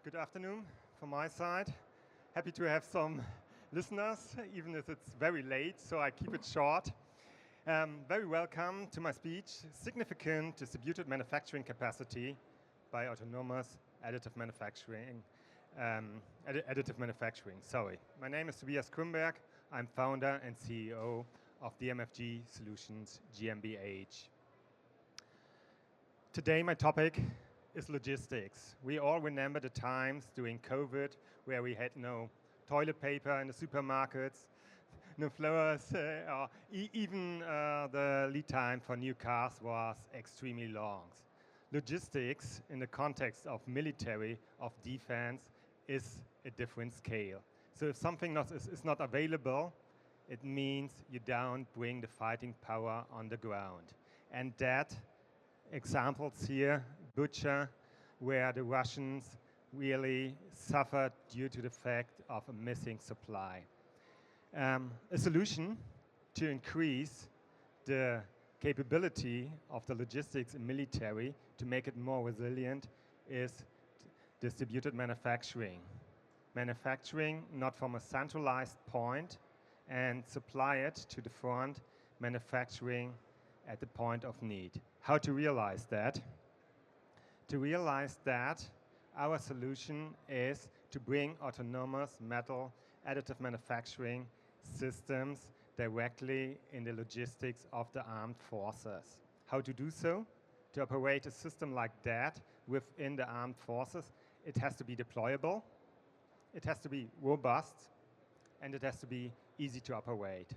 Good afternoon from my side. Happy to have some listeners, even if it's very late, so I keep it short. Very welcome to my speech, Significant Distributed Manufacturing Capacity by Autonomous Additive Manufacturing. Sorry. My name is Tobias Krummberg. I'm founder and CEO of DMFG Solutions GmbH. Today my topic is logistics. We all remember the times during COVID where we had no toilet paper in the supermarkets, no flowers, or even the lead time for new cars was extremely long. Logistics in the context of military, of defense, is a different scale. So if something is not available, it means you don't bring the fighting power on the ground. And that examples here, Bucha, where the Russians really suffered due to the fact of a missing supply. A solution to increase the capability of the logistics in military to make it more resilient is distributed manufacturing. Manufacturing not from a centralized point and supply it to the front, manufacturing at the point of need. How to realize that? To realize that, our solution is to bring autonomous metal additive manufacturing systems directly in the logistics of the armed forces. How to do so? To operate a system like that within the armed forces, it has to be deployable, it has to be robust, and it has to be easy to operate.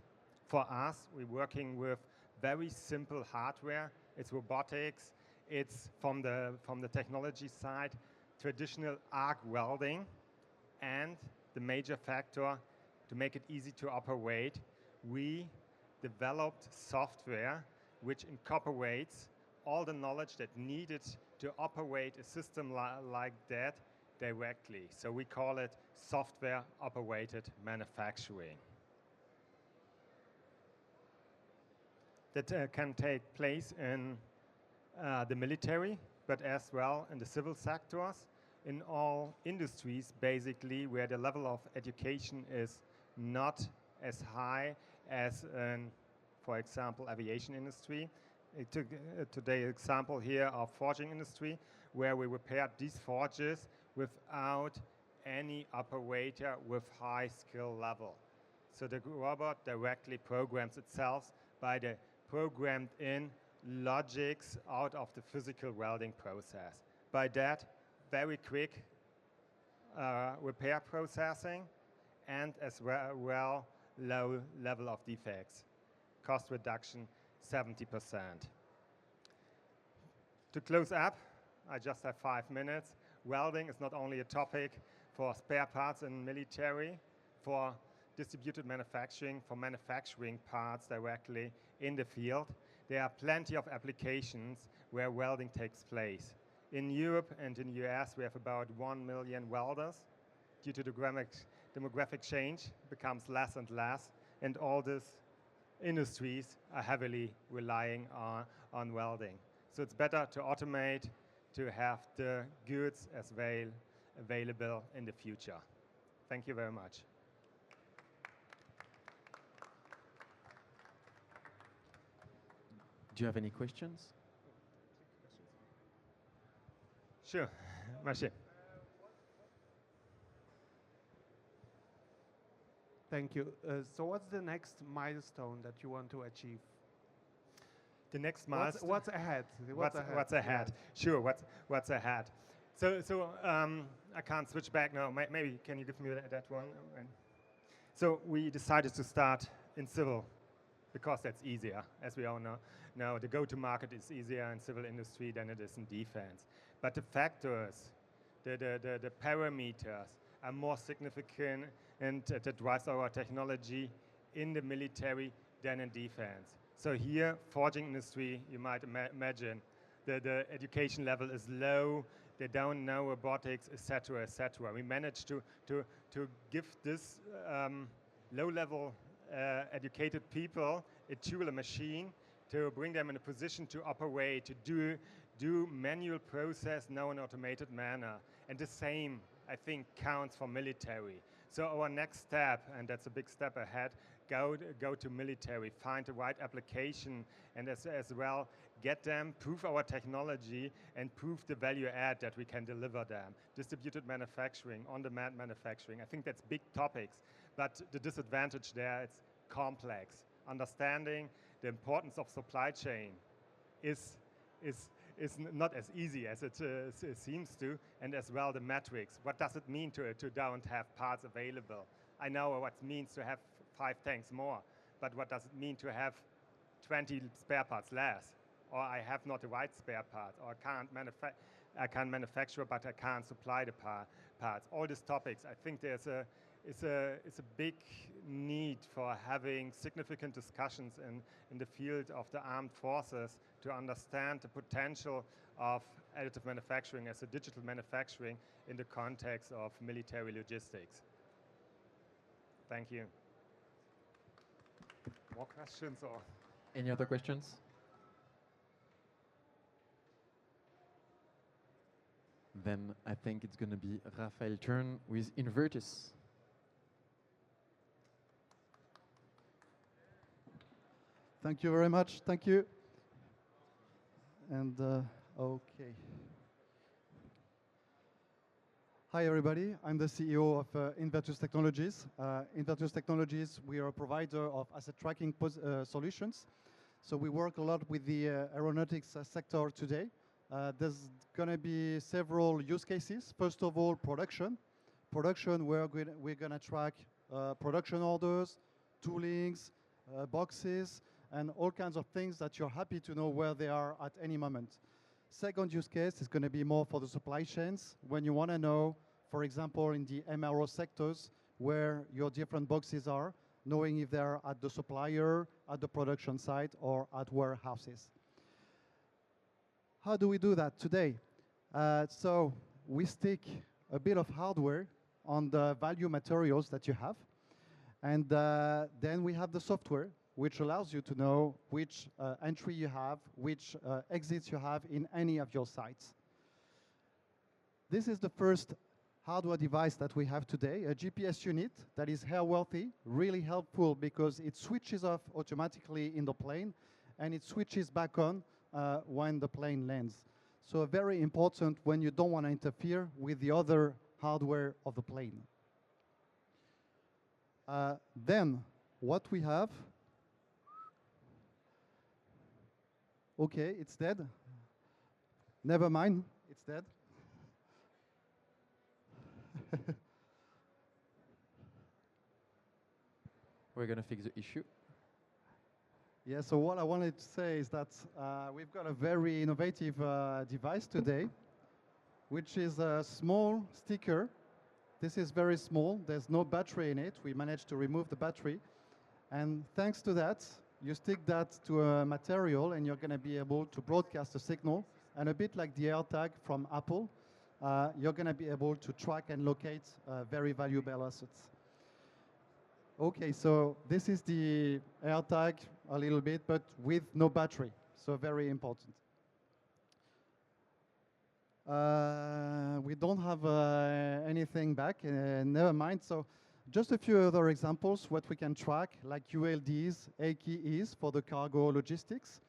For us, we're working with very simple hardware. It's robotics. It's from the technology side, traditional arc welding, and the major factor to make it easy to operate, we developed software which incorporates all the knowledge that needed to operate a system like that directly. So we call it software-operated manufacturing. That can take place in the military, but as well in the civil sectors, in all industries, basically, where the level of education is not as high as in, for example, aviation industry. I took today's example here of forging industry, where we repaired these forges without any operator with high skill level. So the robot directly programs itself by the programmed in logics out of the physical welding process. By that, very quick repair processing and as well low level of defects. Cost reduction 70%. To close up, I just have 5 minutes. Welding is not only a topic for spare parts in military, for distributed manufacturing, for manufacturing parts directly in the field. There are plenty of applications where welding takes place. In Europe and in the US, we have about 1 million welders. Due to the demographic change, it becomes less and less, and all these industries are heavily relying on welding. So it's better to automate, to have the goods as available in the future. Thank you very much. Do you have any questions? Sure, Marche. Thank you. So what's the next milestone that you want to achieve? The next milestone. What's ahead? What's ahead? Yeah. Sure. What's ahead? So I can't switch back now. Maybe can you give me that one? So we decided to start in civil because that's easier, as we all know. Now the go-to-market is easier in civil industry than it is in defense. But the factors, the parameters are more significant, and that drives our technology in the military than in defense. So here, forging industry, you might imagine, the education level is low, they don't know robotics, etc., etc. We managed to give this low-level educated people a tool, a machine, to bring them in a position to operate, to do manual process now in an automated manner. And the same I think counts for military. So our next step, and that's a big step ahead, go to military, find the right application, and as well get them, prove our technology, and prove the value add that we can deliver them. Distributed manufacturing, on-demand manufacturing, I think that's big topics, but the disadvantage there, it's complex. Understanding the importance of supply chain is not as easy as it seems to, and as well the metrics. What does it mean to don't have parts available? I know what it means to have 5 tanks more, but what does it mean to have 20 spare parts less? Or I have not the right spare parts, or I can't manufacture, but I can't supply the parts. All these topics, I think there's a big need for having significant discussions in the field of the armed forces to understand the potential of additive manufacturing as a digital manufacturing in the context of military logistics. Thank you. More questions or? Any other questions? Then I think it's going to be Raphael's turn with Invertis. Thank you very much. Thank you. And okay. Hi, everybody. I'm the CEO of Invertus Technologies. Invertus Technologies, we are a provider of asset tracking solutions. So we work a lot with the aeronautics sector today. There's going to be several use cases. First of all, production. Production, we're going to track production orders, toolings, boxes, and all kinds of things that you're happy to know where they are at any moment. Second use case is going to be more for the supply chains, when you want to know, for example, in the MRO sectors, where your different boxes are, knowing if they're at the supplier, at the production site, or at warehouses. How do we do that today? So we stick a bit of hardware on the value materials that you have, and then we have the software, which allows you to know which entry you have, which exits you have in any of your sites. This is the first hardware device that we have today, a GPS unit that is airworthy, really helpful because it switches off automatically in the plane, and it switches back on when the plane lands. So very important when you don't want to interfere with the other hardware of the plane. Then what we have, okay, it's dead. Never mind, it's dead. We're going to fix the issue. Yeah, so what I wanted to say is that we've got a very innovative device today, which is a small sticker. This is very small. There's no battery in it. We managed to remove the battery. And thanks to that, you stick that to a material, and you're going to be able to broadcast a signal. And a bit like the AirTag from Apple, you're going to be able to track and locate very valuable assets. Okay, so this is the AirTag a little bit, but with no battery, so very important. We don't have anything back, never mind. So just a few other examples, what we can track, like ULDs, AKEs for the cargo logistics.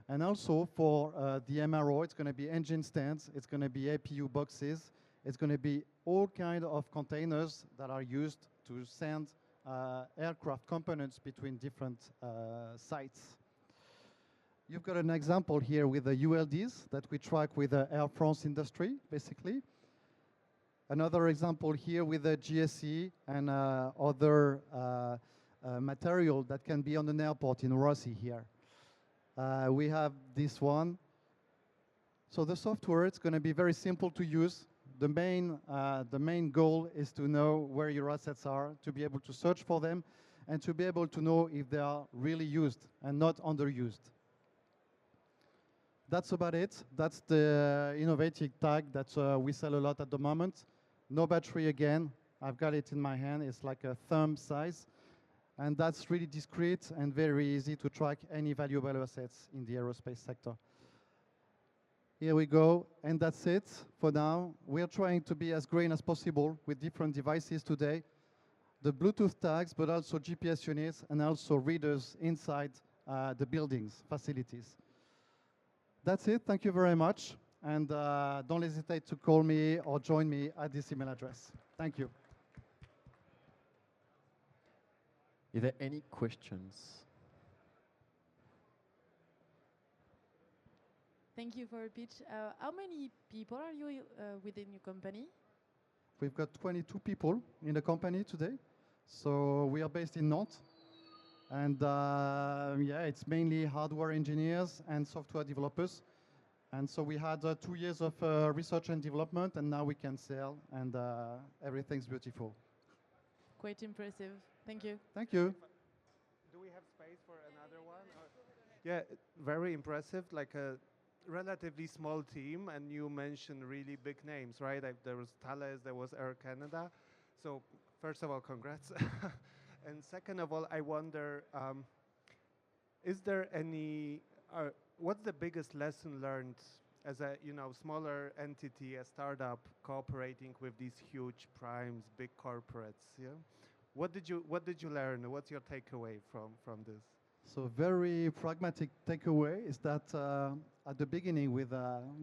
And also for the MRO, it's going to be engine stands, it's going to be APU boxes, it's going to be all kinds of containers that are used to send aircraft components between different sites. You've got an example here with the ULDs that we track with the Air France industry, basically. Another example here with the GSE and other material that can be on an airport in Rossi here. We have this one. So the software, it's going to be very simple to use. The main goal is to know where your assets are, to be able to search for them, and to be able to know if they are really used and not underused. That's about it. That's the innovative tag that we sell a lot at the moment. No battery again. I've got it in my hand. It's like a thumb size. And that's really discreet and very easy to track any valuable assets in the aerospace sector. Here we go, and that's it for now. We're trying to be as green as possible with different devices today. The Bluetooth tags, but also GPS units, and also readers inside the buildings, facilities. That's it, thank you very much. And don't hesitate to call me or join me at this email address. Thank you. Is there any questions? Thank you for your pitch. How many people are you within your company? We've got 22 people in the company today. So we are based in Nantes. And yeah, it's mainly hardware engineers and software developers. And so we had 2 years of research and development, and now we can sell, and everything's beautiful. Quite impressive. Thank you. Thank you. Do we have space for another one? Yeah, very impressive. Like a relatively small team, and you mentioned really big names, right? Like there was Thales, there was Air Canada. So first of all, congrats. And second of all, I wonder, is there any? What's the biggest lesson learned as a smaller entity, a startup cooperating with these huge primes, big corporates? Yeah. What did you learn? What's your takeaway from this? So very pragmatic takeaway is that at the beginning with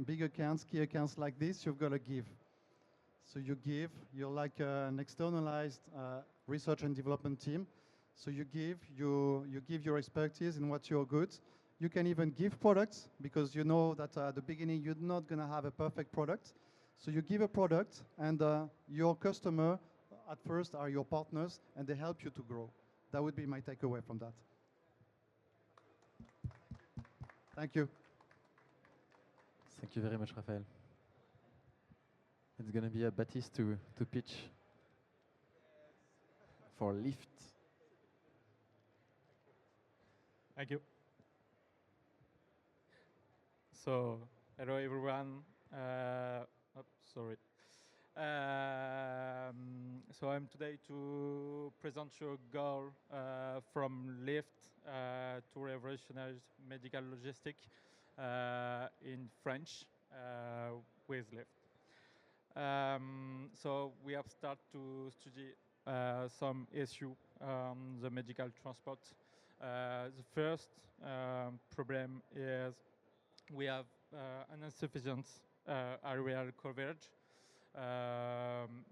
big accounts, key accounts like this, you've got to give. So you give, you're like an externalized research and development team. So you give your expertise in what you're good. You can even give products because you know that at the beginning you're not going to have a perfect product. So you give a product, and your customer at first are your partners, and they help you to grow. That would be my takeaway from that. Thank you. Thank you very much, Raphaël. It's going to be a Baptiste to pitch for Lift. Thank you. So, hello everyone. Sorry. So I'm today to present you a goal from Lift to revolutionize medical logistics in French with Lift. So we have started to study some issue the medical transport. The first problem is we have an insufficient aerial coverage.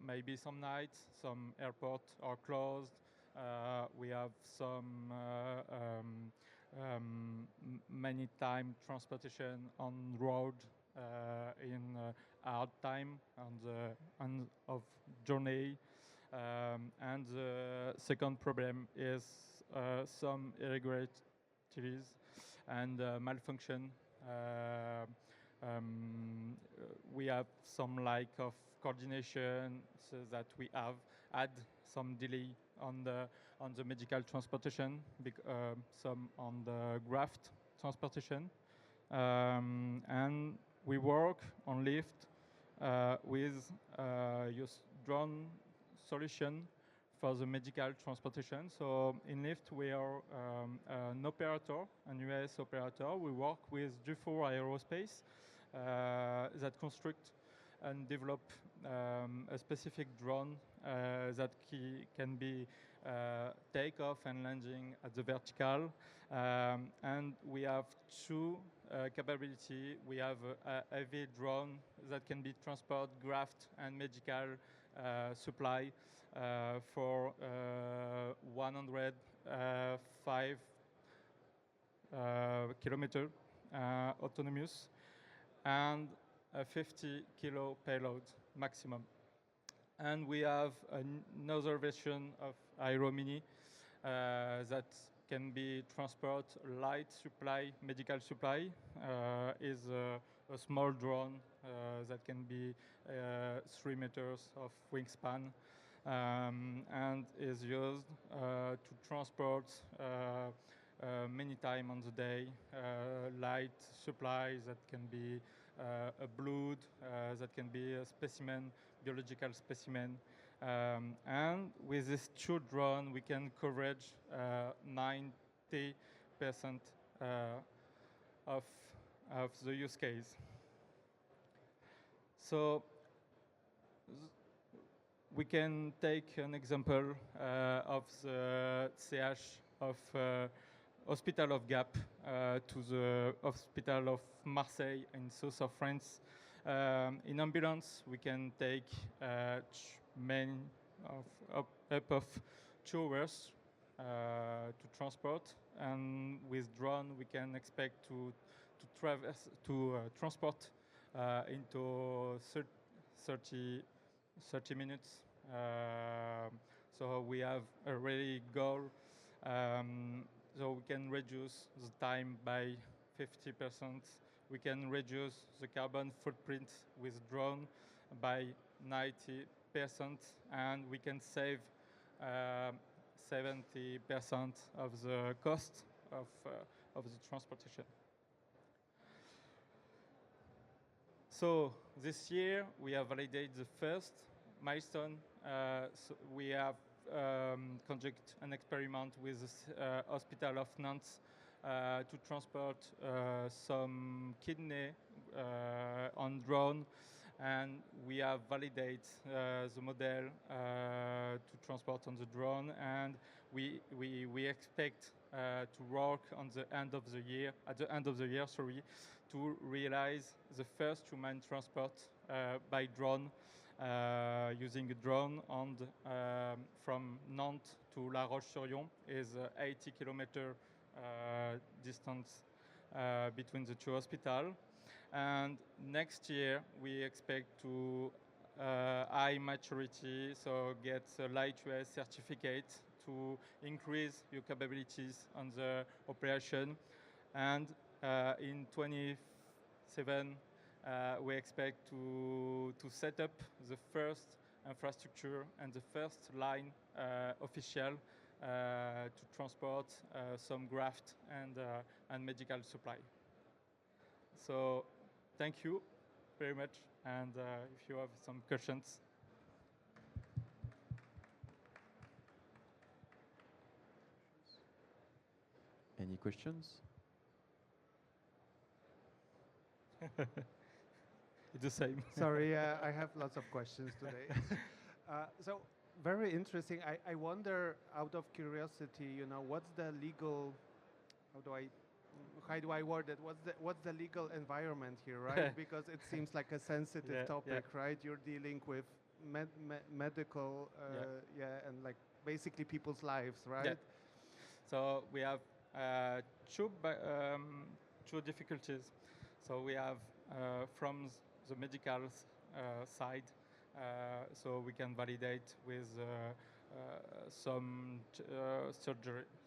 Maybe some nights, some airports are closed. We have some many time transportation on road in hard time on the end of journey. And the second problem is some irregularities and malfunction. We have some lack of coordination, so that we have had some delay on the medical transportation, some on the graft transportation, and we work on Lift with use drone solution for the medical transportation. So in Lift we are an operator, an US operator. We work with Dufour Aerospace that construct and develop a specific drone that can be takeoff and landing at the vertical. And we have two capability. We have a heavy drone that can be transport, graft, and medical supply for 105 kilometer autonomous, and a 50 kilo payload maximum. And we have another version of Aero Mini that can be transport light supply, medical supply. Is a small drone that can be 3 meters of wingspan, and is used to transport many times on the day, light supply that can be a blood, that can be a specimen, biological specimen. And with this two drone, we can coverage 90% of the use case. So we can take an example of the CH of Hospital of Gap to the Hospital of Marseille in south of France. In ambulance, we can take main of up of 2 hours to transport, and with drone we can expect to transport into 30 minutes. So we have a really goal. So we can reduce the time by 50%. We can reduce the carbon footprint with drone by 90%, and we can save 70% of the cost of the transportation. So this year we have validated the first milestone. So we have conduct an experiment with the Hospital of Nantes to transport some kidney on drone, and we have validated the model to transport on the drone, and we expect to work on the end of the year, at the end of the year, sorry, to realize the first human transport by drone, using a drone, and from Nantes to La Roche-sur-Yon is 80 kilometer distance between the two hospitals. And next year we expect to high maturity, so get a lightweight certificate to increase your capabilities on the operation. And in 27 we expect to set up the first infrastructure and the first line official to transport some graft and medical supply. So thank you very much, and if you have some questions. Any questions? It's the same. Sorry, I have lots of questions today. So very interesting. I wonder, out of curiosity, you know, what's the legal? How do I word it? What's the legal environment here, right? Because it seems like a sensitive topic, right? You're dealing with medical, and like basically people's lives, right? Yeah. So we have two difficulties. So we have from the medical side, so we can validate with some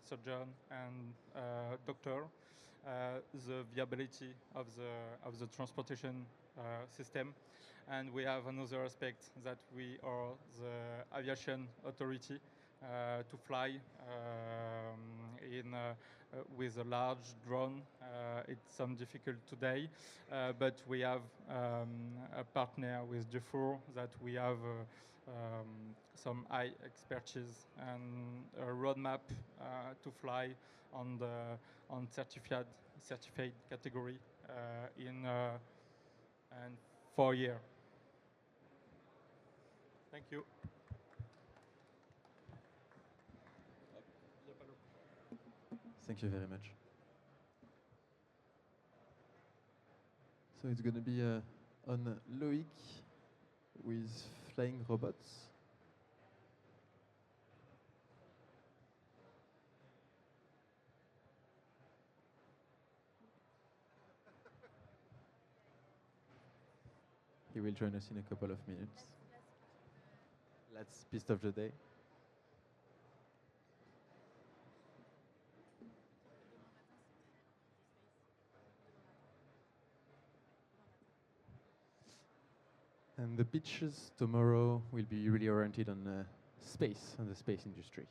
surgeon and doctor the viability of the transportation system. And we have another aspect that we are the aviation authority to fly with a large drone. It's some difficult today, but we have a partner with Dufour that we have some high expertise and a roadmap to fly on certified category in 4 years. Thank you. Thank you very much. So it's going to be on Loïc with flying robots. He will join us in a couple of minutes. Last piece of the day. And the pitches tomorrow will be really oriented on space, on the space industry.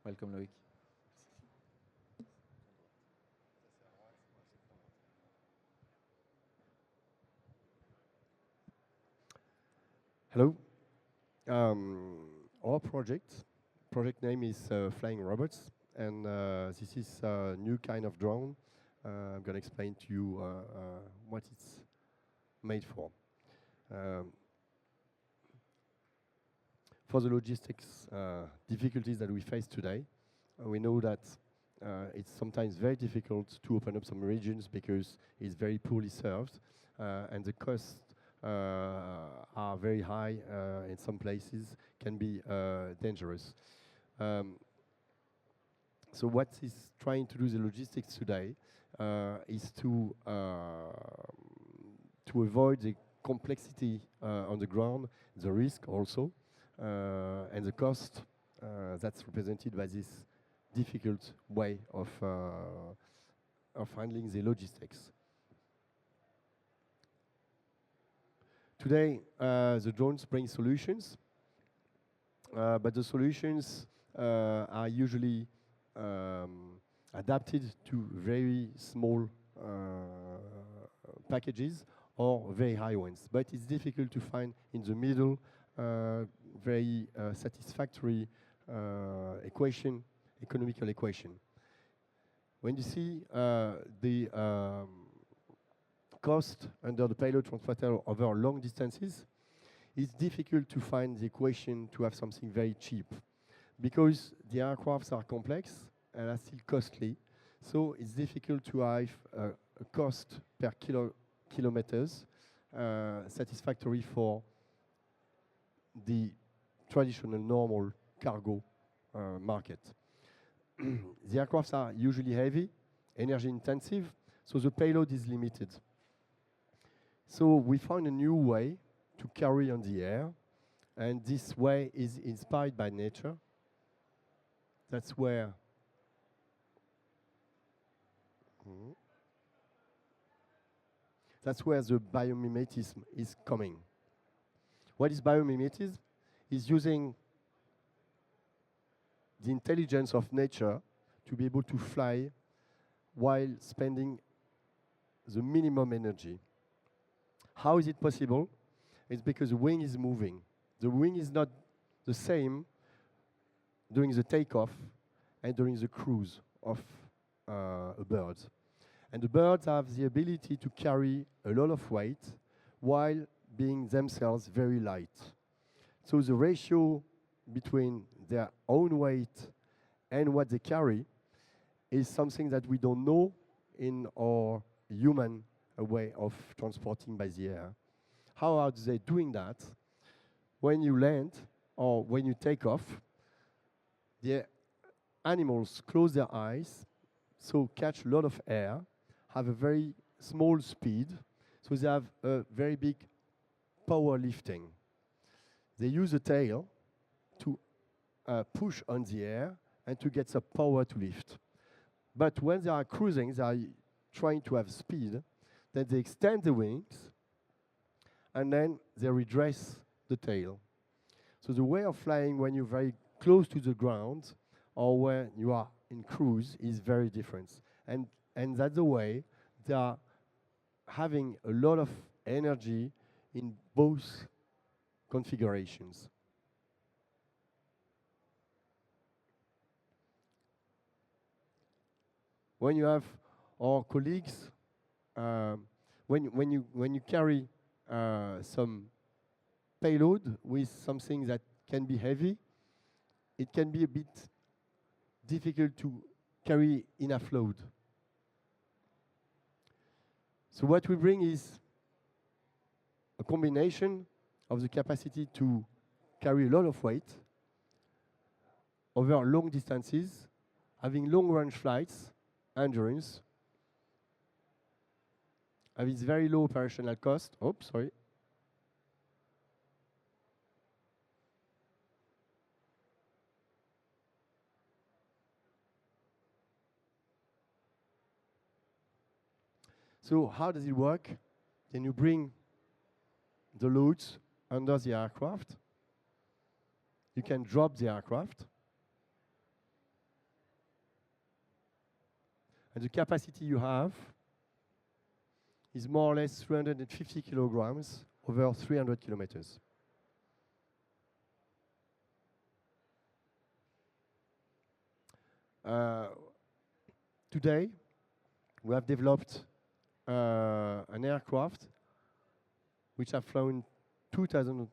Welcome, Loïc. Hello. Our project name is Flying Robots, and this is a new kind of drone. I'm going to explain to you what it's made for. For the logistics difficulties that we face today, we know that it's sometimes very difficult to open up some regions because it's very poorly served, and the costs are very high in some places, can be dangerous. So what is trying to do the logistics today is to avoid the complexity on the ground, the risk also, and the cost that's represented by this difficult way of handling the logistics. Today, the drones bring solutions, but the solutions are usually adapted to very small packages or very high ones. But it's difficult to find in the middle very satisfactory economical equation. When you see the cost under the payload transporter over long distances, it's difficult to find the equation to have something very cheap, because the aircrafts are complex and are still costly. So it's difficult to have a cost per kilometers satisfactory for the traditional normal cargo market. The aircrafts are usually heavy, energy intensive, so the payload is limited. So we found a new way to carry on the air, and this way is inspired by nature. That's where the biomimetism is coming. What is biomimetism? Is using the intelligence of nature to be able to fly while spending the minimum energy. How is it possible? It's because the wing is moving. The wing is not the same during the takeoff and during the cruise of a bird. And the birds have the ability to carry a lot of weight while being themselves very light. So the ratio between their own weight and what they carry is something that we don't know in our human way of transporting by the air. How are they doing that? When you land or when you take off, the animals close their eyes, so catch a lot of air, have a very small speed, so they have a very big power lifting. They use the tail to push on the air and to get some power to lift. But when they are cruising, they are trying to have speed, then they extend the wings, and then they redress the tail. So the way of flying when you're very close to the ground or when you are in cruise is very different. And that's the way they are having a lot of energy in both configurations. When you have our colleagues, when you carry some payload with something that can be heavy, it can be a bit difficult to carry enough load. So what we bring is a combination of the capacity to carry a lot of weight over long distances, having long-range flights, endurance, having very low operational cost. Oops, sorry. So how does it work? Then you bring the loads under the aircraft. You can drop the aircraft. And the capacity you have is more or less 350 kilograms over 300 kilometers. Today, we have developed an aircraft which have flown 2,000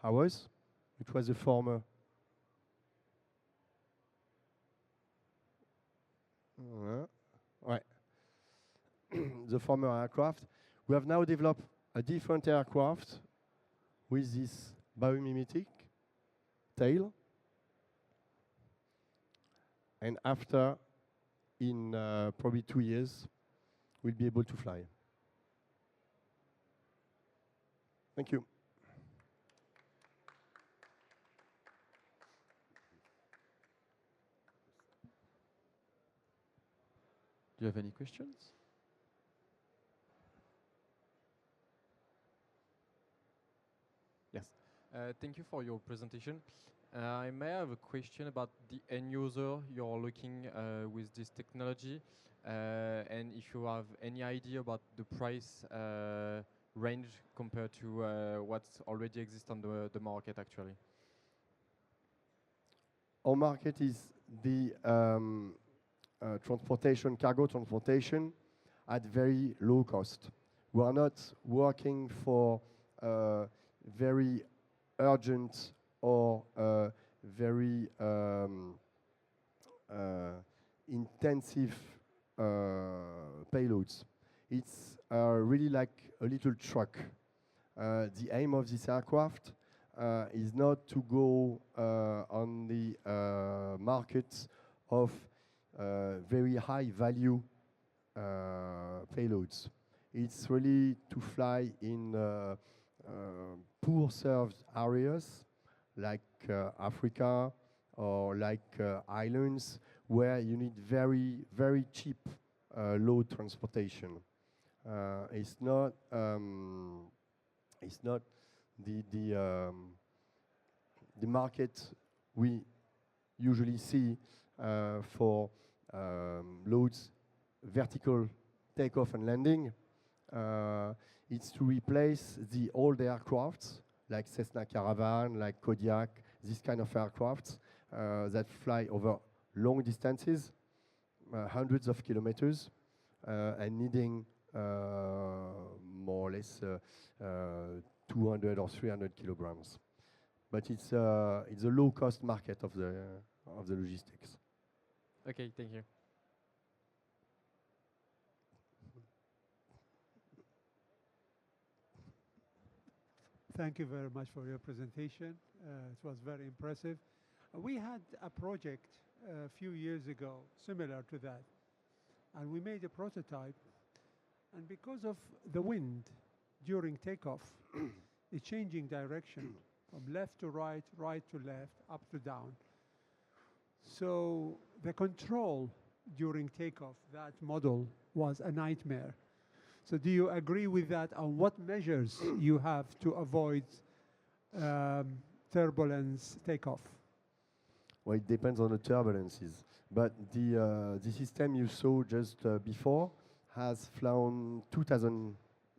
hours, which was a former the former aircraft. We have now developed a different aircraft with this biomimetic tail. And after, in probably 2 years, we'll be able to fly. Thank you. Do you have any questions? Yes. Thank you for your presentation. I may have a question about the end user you're looking with this technology, and if you have any idea about the price range compared to what's already exists on the market actually. Our market is the transportation, cargo transportation at very low cost. We are not working for very urgent or very intensive payloads. It's really like a little truck. The aim of this aircraft is not to go on the market of very high value payloads. It's really to fly in poor served areas like Africa or like islands where you need very, very cheap load transportation. It's not the market we usually see for loads, vertical takeoff and landing. It's to replace the old aircrafts like Cessna Caravan, like Kodiak, this kind of aircrafts that fly over long distances, hundreds of kilometers, and needing more or less 200 or 300 kilograms. But it's a low-cost market of the logistics. Okay, thank you. Thank you very much for your presentation. It was very impressive. We had a project a few years ago similar to that, and we made a prototype, and because of the wind during takeoff, it's changing direction from left to right, right to left, up to down. So the control during takeoff, that model was a nightmare. So do you agree with that? And what measures you have to avoid turbulence takeoff? Well, it depends on the turbulences. But the system you saw just before has flown 2,000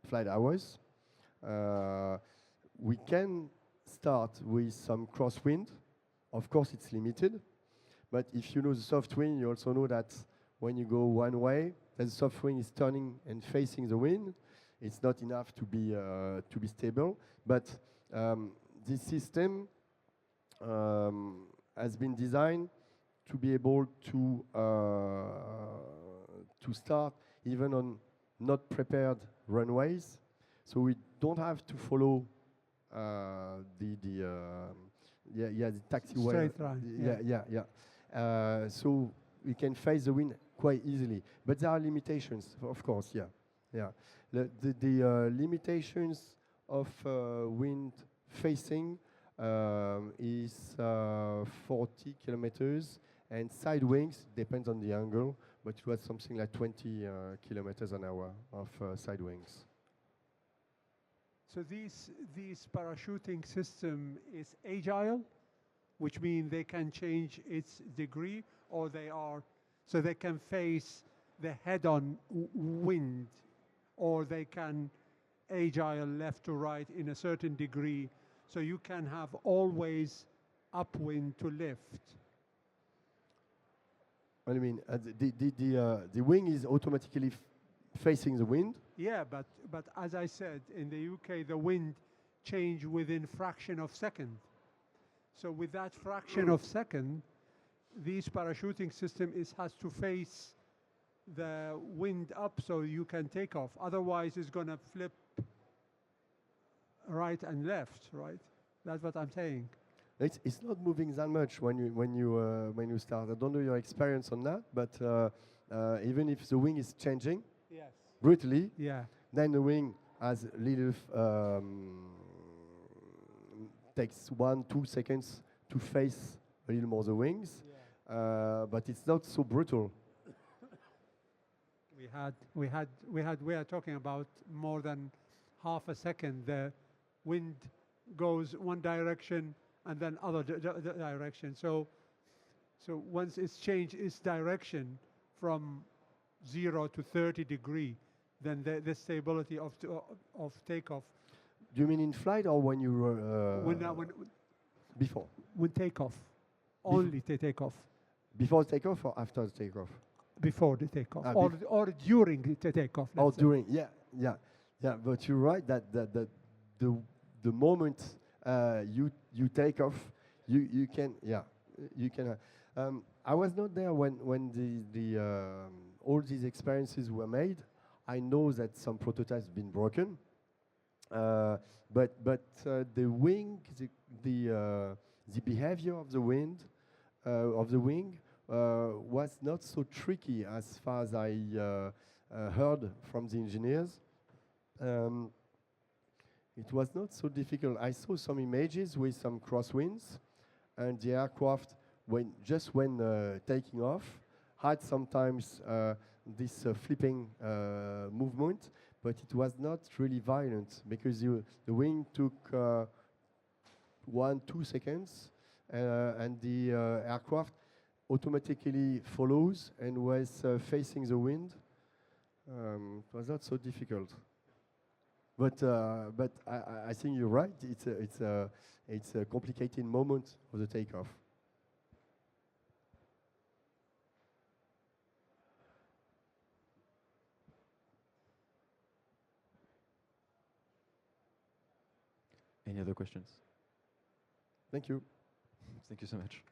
flight hours. We can start with some crosswind. Of course, it's limited. But if you know the soft wind, you also know that when you go one way, the soft wind is turning and facing the wind. It's not enough to be stable. But this system has been designed to be able to start even on not prepared runways. So we don't have to follow the taxiway. Straight line. So we can face the wind quite easily. But there are limitations, of course, The limitations of wind facing is 40 kilometers, and side wings, depends on the angle, but it was something like 20 kilometers an hour of side wings. So this parachuting system is agile, which means they can change its degree, or they can face the head-on wind, or they can agile left to right in a certain degree, so you can have always upwind to lift. What do you mean? The wing is automatically facing the wind. Yeah, but as I said, in the UK, the wind change within fraction of second. So with that fraction of second, this parachuting system has to face the wind up so you can take off. Otherwise, it's going to flip right and left, right? That's what I'm saying. It's not moving that much when you start. I don't know your experience on that, but even if the wing is changing Yes. brutally, Yeah. then the wing has little takes 1-2 seconds to face a little more the wings, but it's not so brutal. We are talking about more than half a second. The wind goes one direction and then other direction. So once it's changed its direction from 0 to 30 degree, then the stability of takeoff. Do you mean in flight or when you before? When takeoff, only to take off. Before takeoff or after the takeoff? Before the takeoff, Ah, or during the takeoff. Oh, let's say. during, yeah. But you're right that the moment you take off, you can. I was not there when all these experiences were made. I know that some prototypes have been broken, but the wing, the behavior of the wing was not so tricky as far as I heard from the engineers. It was not so difficult. I saw some images with some crosswinds, and the aircraft, when taking off, had sometimes this flipping movement, but it was not really violent because the wing took 1-2 seconds, and the aircraft automatically follows and was facing the wind. It was not so difficult. But I think you're right. It's a complicated moment of the takeoff. Any other questions? Thank you. Thank you so much.